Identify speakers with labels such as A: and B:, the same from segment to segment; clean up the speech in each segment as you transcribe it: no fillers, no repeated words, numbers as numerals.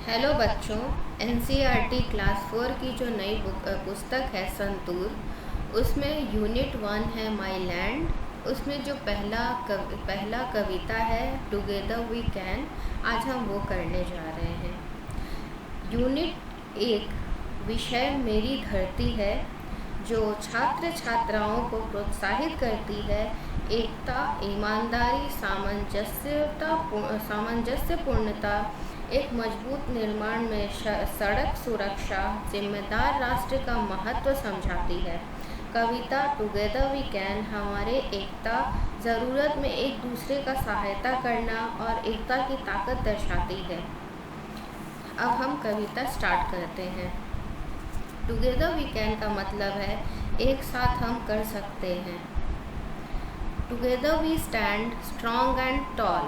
A: Hello बच्चों। NCERT class 4 की जो नई पुस्तक है संतूर, उसमें यूनिट 1 है माई लैंड। उसमें जो पहला कविता है टुगेदर वी कैन, आज हम वो करने जा रहे हैं। यूनिट 1 विषय मेरी धरती है, जो छात्र छात्राओं को प्रोत्साहित करती है एकता, ईमानदारी, सामंजस्यपूर्णता, एक मजबूत निर्माण में सड़क सुरक्षा, जिम्मेदार राष्ट्र का महत्व समझाती है। कविता टुगेदर वी कैन हमारे एकता, ज़रूरत में एक दूसरे का सहायता करना और एकता की ताकत दर्शाती है। अब हम कविता स्टार्ट करते हैं। टुगेदर वी कैन का मतलब है एक साथ हम कर सकते हैं। Together we stand strong and tall,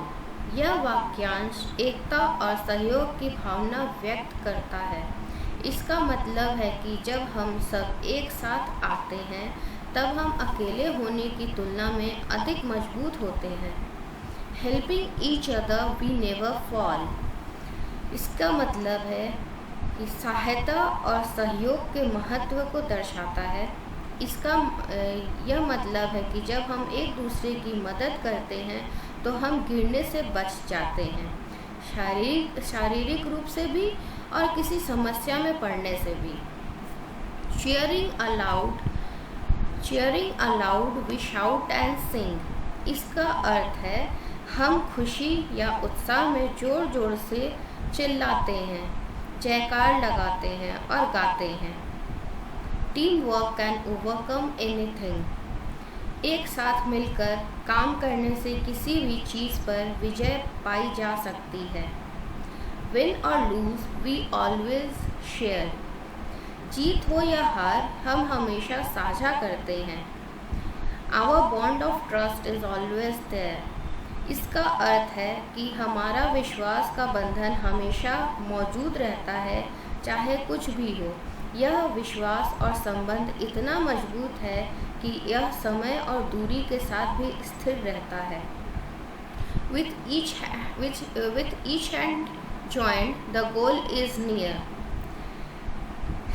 A: यह वाक्यांश एकता और सहयोग की भावना व्यक्त करता है। इसका मतलब है कि जब हम सब एक साथ आते हैं तब हम अकेले होने की तुलना में अधिक मजबूत होते हैं। Helping each other we never fall, इसका मतलब है कि सहायता और सहयोग के महत्व को दर्शाता है। इसका यह मतलब है कि जब हम एक दूसरे की मदद करते हैं तो हम गिरने से बच जाते हैं, शारीरिक रूप से भी और किसी समस्या में पड़ने से भी। Cheering aloud we shout and sing, इसका अर्थ है हम खुशी या उत्साह में जोर जोर से चिल्लाते हैं, जयकार लगाते हैं और गाते हैं। Team work can overcome anything, एक साथ मिलकर काम करने से किसी भी चीज़ पर विजय पाई जा सकती है। विन और लूज वी ऑलवेज शेयर, जीत हो या हार हम हमेशा साझा करते हैं। Our bond of trust is always there, इसका अर्थ है कि हमारा विश्वास का बंधन हमेशा मौजूद रहता है, चाहे कुछ भी हो। यह विश्वास और संबंध इतना मजबूत है कि यह समय और दूरी के साथ भी स्थिर रहता है। With each hand joined, the goal is near,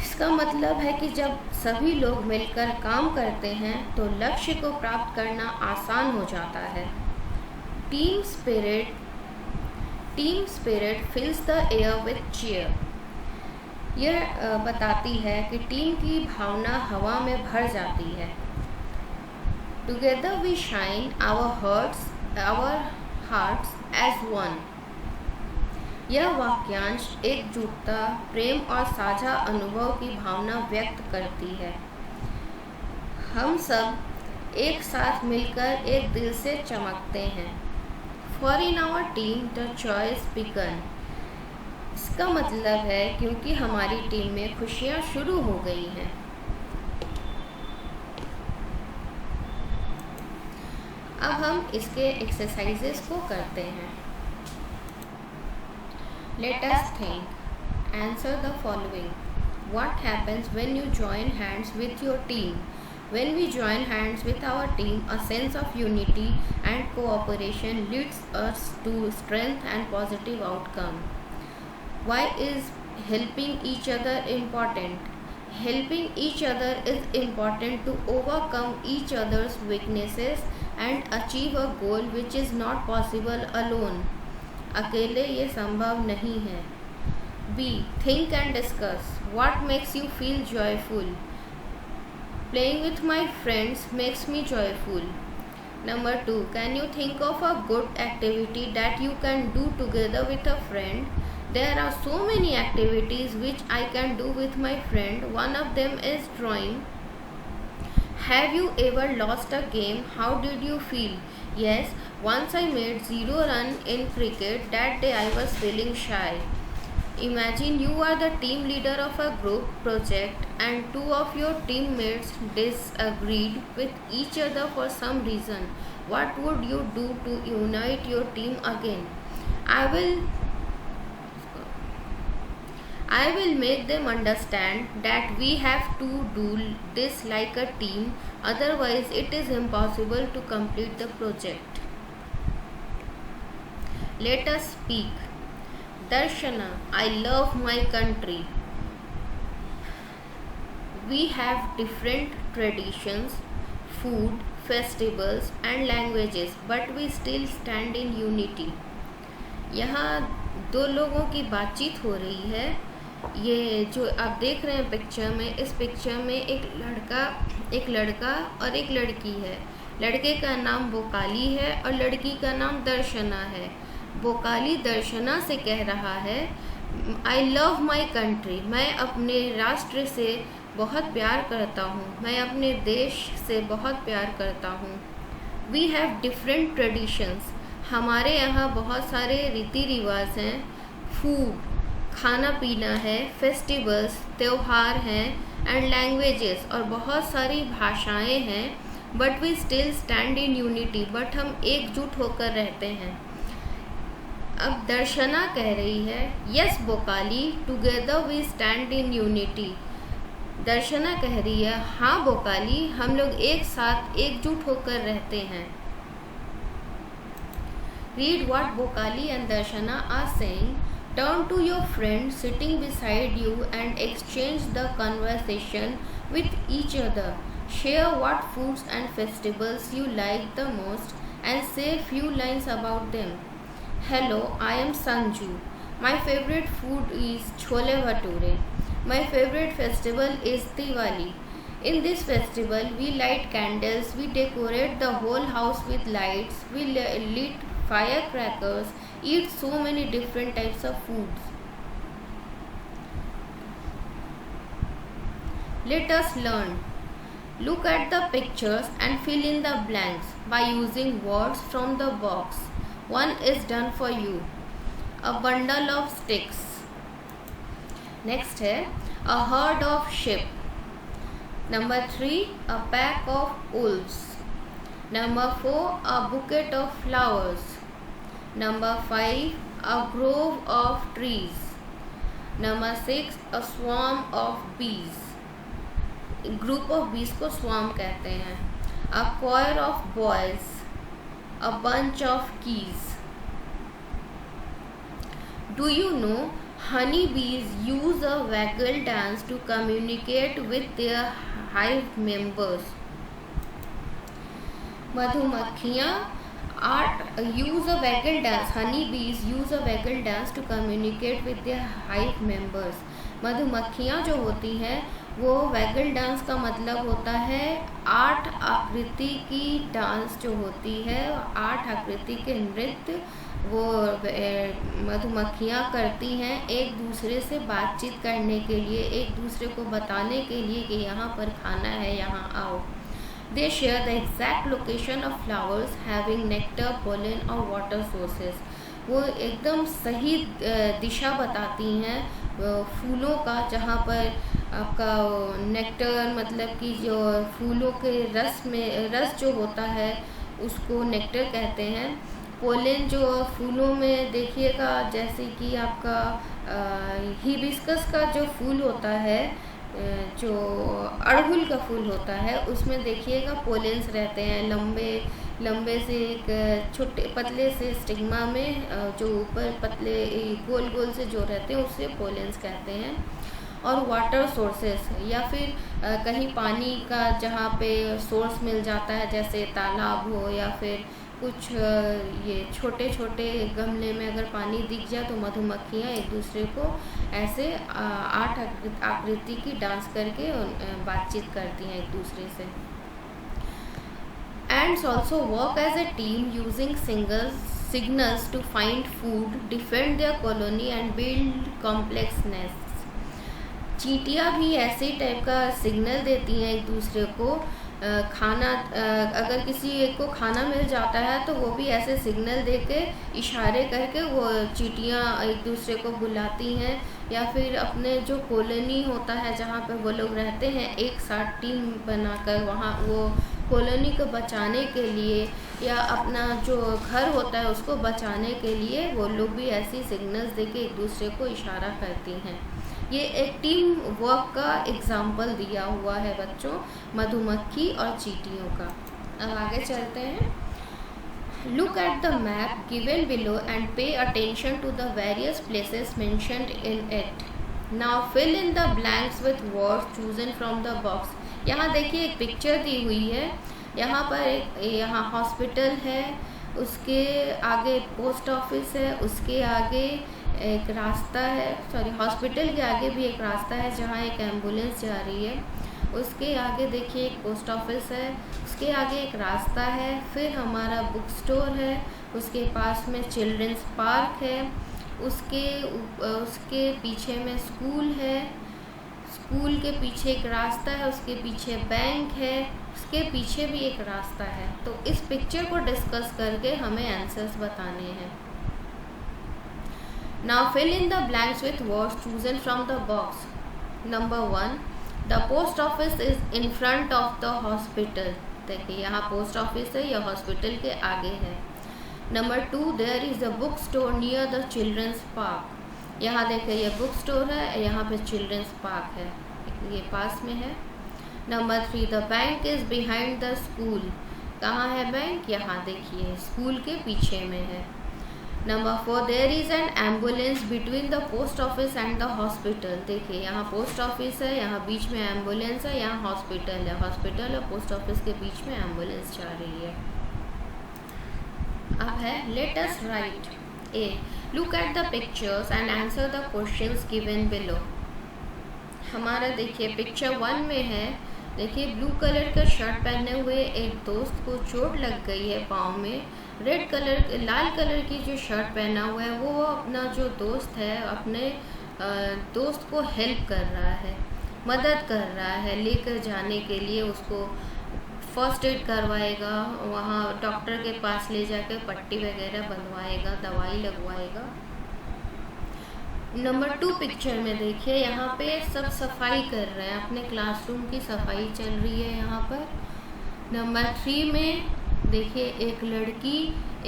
A: इसका मतलब है कि जब सभी लोग मिलकर काम करते हैं तो लक्ष्य को प्राप्त करना आसान हो जाता है। Team spirit fills the air with cheer, यह बताती है कि टीम की भावना हवा में भर जाती है। Together we shine our hearts as one, यह वाक्यांश एकजुटता, प्रेम और साझा अनुभव की भावना व्यक्त करती है। हम सब एक साथ मिलकर एक दिल से चमकते हैं। For in our team the choice began, इसका मतलब है क्योंकि हमारी टीम में खुशियाँ शुरू हो गई हैं। अब हम इसके एक्सरसाइजेस को करते हैं। Let us think, answer the following. What happens when you join hands with your team? When we join hands with our team, a sense of unity and cooperation leads us to strength and positive outcome. Why is helping each other important? Helping each other is important to overcome each other's weaknesses and achieve a goal which is not possible alone. अकेले ये संभव नहीं है। B. Think and discuss. What makes you feel joyful? Playing with my friends makes me joyful. Number 2. Can you think of a good activity that you can do together with a friend? There are so many activities which I can do with my friend. One of them is drawing. Have you ever lost a game? How did you feel? Yes, once I made 0 run in cricket. That day I was feeling shy. Imagine you are the team leader of a group project and two of your teammates disagreed with each other for some reason. What would you do to unite your team again? I will make them understand that we have to do this like a team, otherwise it is impossible to complete the project. Let us speak. Darshana, I love my country. We have different traditions, food, festivals and languages, but we still stand in unity. यहाँ दो लोगों की बातचीत हो रही है। ये जो आप देख रहे हैं पिक्चर में, इस पिक्चर में एक लड़का और एक लड़की है। लड़के का नाम बोकाली है और लड़की का नाम दर्शना है। बोकाली दर्शना से कह रहा है, आई लव माई कंट्री, मैं अपने राष्ट्र से बहुत प्यार करता हूँ, मैं अपने देश से बहुत प्यार करता हूँ। वी हैव डिफरेंट ट्रेडिशंस, हमारे यहाँ बहुत सारे रीति रिवाज हैं। फूड, खाना पीना है। फेस्टिवल्स, त्यौहार हैं। एंड लैंग्वेजेस, और बहुत सारी भाषाएं हैं। But we still stand in unity, but हम एकजुट होकर रहते हैं। अब दर्शना कह रही है, yes Bokali, together we stand in unity. Darshana कह रही है, हाँ बोकाली, हम लोग एक साथ एकजुट होकर रहते हैं। Read what Bokali and Darshana are saying. Turn to your friend sitting beside you and exchange the conversation with each other. Share what foods and festivals you like the most and say few lines about them. Hello, I am Sanju. My favorite food is chole bhature. My favorite festival is Diwali. In this festival, we light candles, we decorate the whole house with lights, we lit firecrackers, eat so many different types of foods. Let us learn. Look at the pictures and fill in the blanks by using words from the box. One is done for you. A bundle of sticks. Next है a herd of sheep. Number 3, a pack of wolves. Number 4, a bouquet of flowers. Number 5, a grove of trees. Number 6, a swarm of bees. Group of bees को swarm कहते हैं. A choir of boys. A bunch of keys. Do you know honeybees use a waggle dance to communicate with their hive members? मधुमक्खियाँ use a waggle dance. Honeybees use a waggle dance to communicate with their hive members. मधुमक्खियाँ जो होती हैं वो vagal dance का मतलब होता है 8 आकृति की डांस जो होती है, 8 आकृति के नृत्य वो मधुमक्खियाँ करती हैं एक दूसरे से बातचीत करने के लिए, एक दूसरे को बताने के लिए कि यहाँ पर खाना है, यहाँ आओ। They share the exact location of flowers having nectar, pollen और water sources. वो एकदम सही दिशा बताती हैं फूलों का, जहाँ पर आपका नेक्टर मतलब कि जो फूलों के रस जो होता है उसको नेक्टर कहते हैं। पोलन जो फूलों में देखिएगा, जैसे कि आपका हिबिस्कस का जो फूल होता है, जो अड़हुल का फूल होता है, उसमें देखिएगा पोलेंस रहते हैं लंबे से एक छोटे पतले से स्टिग्मा में, जो ऊपर पतले गोल गोल से जो रहते हैं उससे पोलेंस कहते हैं। और वाटर सोर्सेस या फिर कहीं पानी का जहाँ पे सोर्स मिल जाता है, जैसे तालाब हो या फिर कुछ ये छोटे छोटे गमले में अगर पानी दिख जाए तो मधुमक्खियाँ एक दूसरे को ऐसे 8 आकृति की डांस करके बातचीत करती हैं एक दूसरे से। Ants also work as a team using signals to find food, defend their colony and build complex nests. चींटियाँ भी ऐसे ही टाइप का सिग्नल देती हैं एक दूसरे को। खाना अगर किसी एक को खाना मिल जाता है तो वो भी ऐसे सिग्नल दे के इशारे करके वो चींटियाँ एक दूसरे को बुलाती हैं, या फिर अपने जो कॉलोनी होता है जहाँ पे वो लोग रहते हैं एक साथ टीम बनाकर वहाँ वो कॉलोनी को बचाने के लिए या अपना जो घर होता है उसको बचाने के लिए वो लोग भी ऐसी सिग्नल्स दे के एक दूसरे को इशारा करती हैं। ये एक टीम वर्क का एग्जाम्पल दिया हुआ है बच्चों, मधुमक्खी और चींटियों का। अब आगे चलते हैं। Look at the map given below and pay attention to the various places mentioned in it. Now fill in the blanks with words chosen from the box. यहाँ देखिए एक पिक्चर दी हुई है। यहाँ पर यहाँ हॉस्पिटल है, उसके आगे पोस्ट ऑफिस है, उसके आगे एक रास्ता है, सॉरी हॉस्पिटल के आगे भी एक रास्ता है जहाँ एक एम्बुलेंस जा रही है, उसके आगे देखिए एक पोस्ट ऑफिस है, उसके आगे एक रास्ता है, फिर हमारा बुक स्टोर है, उसके पास में चिल्ड्रंस पार्क है, उसके पीछे में स्कूल है, स्कूल के पीछे एक रास्ता है, उसके पीछे बैंक है, उसके पीछे भी एक रास्ता है। तो इस पिक्चर को डिस्कस करके हमें आंसर्स बताने हैं। Now fill in the blanks with words chosen from the box. Number 1, the post office is in front of the hospital. देखिए यहाँ पोस्ट ऑफिस है, यह हॉस्पिटल के आगे है। Number 2, there is a book store near the children's park. यहाँ देखिए ये बुक स्टोर है, यहाँ पे चिल्ड्रंस पार्क है, ये पास में है। Number 3, the bank is behind the school. कहाँ है बैंक? यहाँ देखिए स्कूल के पीछे में है। Number 4, there is an ambulance between the post office and the hospital. देखिए यहाँ पोस्ट ऑफिस है, यहाँ बीच में एम्बुलेंस है, यहाँ हॉस्पिटल है, हॉस्पिटल और पोस्ट ऑफिस के बीच में एम्बुलेंस जा रही है। अब है let us write. A, look at the pictures and answer the questions given below. हमारा देखिए पिक्चर 1 में है, देखिए ब्लू कलर का शर्ट पहने हुए एक दोस्त को चोट लग गई है पाँव में। लाल कलर की जो शर्ट पहना हुआ है वो अपना जो दोस्त है अपने दोस्त को हेल्प कर रहा है, मदद कर रहा है लेकर जाने के लिए, उसको फर्स्ट एड करवाएगा, वहाँ डॉक्टर के पास ले जाकर पट्टी वगैरह बनवाएगा, दवाई लगवाएगा। नंबर 2 पिक्चर में देखिए यहाँ पे सब सफाई कर रहे हैं, अपने क्लासरूम की सफाई चल रही है यहाँ पर। नंबर 3 में देखिए एक लड़की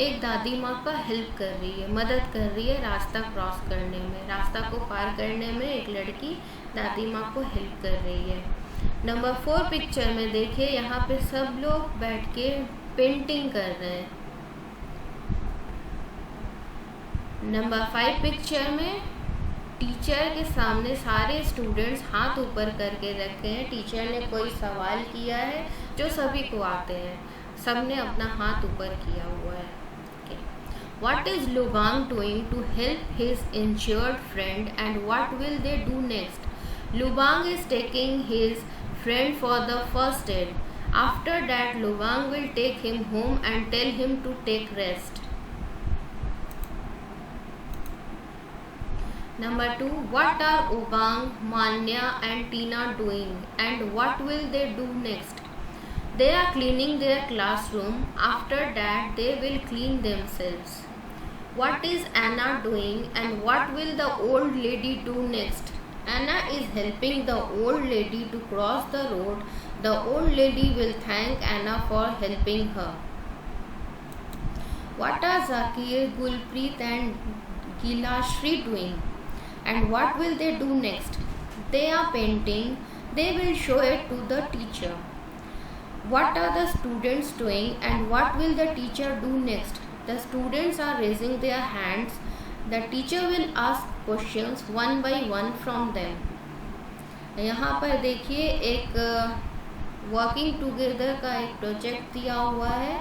A: एक दादी माँ का हेल्प कर रही है, मदद कर रही है रास्ता क्रॉस करने में, रास्ता को पार करने में एक लड़की दादी माँ को हेल्प कर रही है। नंबर 4 पिक्चर में देखिए यहाँ पे सब लोग बैठ के पेंटिंग कर रहे हैं। नंबर 5 पिक्चर में टीचर के सामने सारे स्टूडेंट्स हाथ ऊपर करके रखे हैं, टीचर ने कोई सवाल किया है जो सभी को आते हैं, सबने अपना हाथ ऊपर किया हुआ है। What is Lubang doing to help his injured friend and what will they do next? Lubang is taking his friend for the first aid. After that, Lubang will take him home and tell him to take rest. Number 2, what are Obang, Manya and Tina doing and what will they do next? They are cleaning their classroom. After that, they will clean themselves. What is Anna doing and what will the old lady do next? Anna is helping the old lady to cross the road. The old lady will thank Anna for helping her. What are Zakir, Gulpreet and Gilashri doing? And what will they do next? They are painting. They will show it to the teacher. What are the students doing and what will the teacher do next? The students are raising their hands. The teacher will ask questions one by one from them. यहाँ पर देखिए एक working together का एक project दिया हुआ है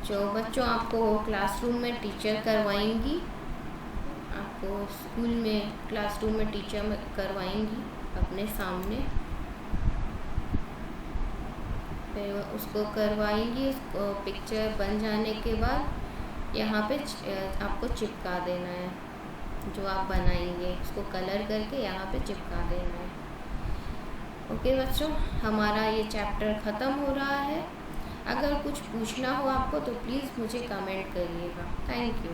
A: जो बच्चों आपको क्लासरूम में टीचर करवाएंगी, आपको स्कूल में क्लासरूम में टीचर करवाएंगी अपने सामने, फिर उसको करवाएंगी। उसको पिक्चर बन जाने के बाद यहाँ पे आपको चिपका देना है, जो आप बनाएंगे उसको कलर करके यहाँ पे चिपका देना है। ओके बच्चों, हमारा ये चैप्टर ख़त्म हो रहा है। अगर कुछ पूछना हो आपको तो प्लीज़ मुझे कमेंट करिएगा। Thank you.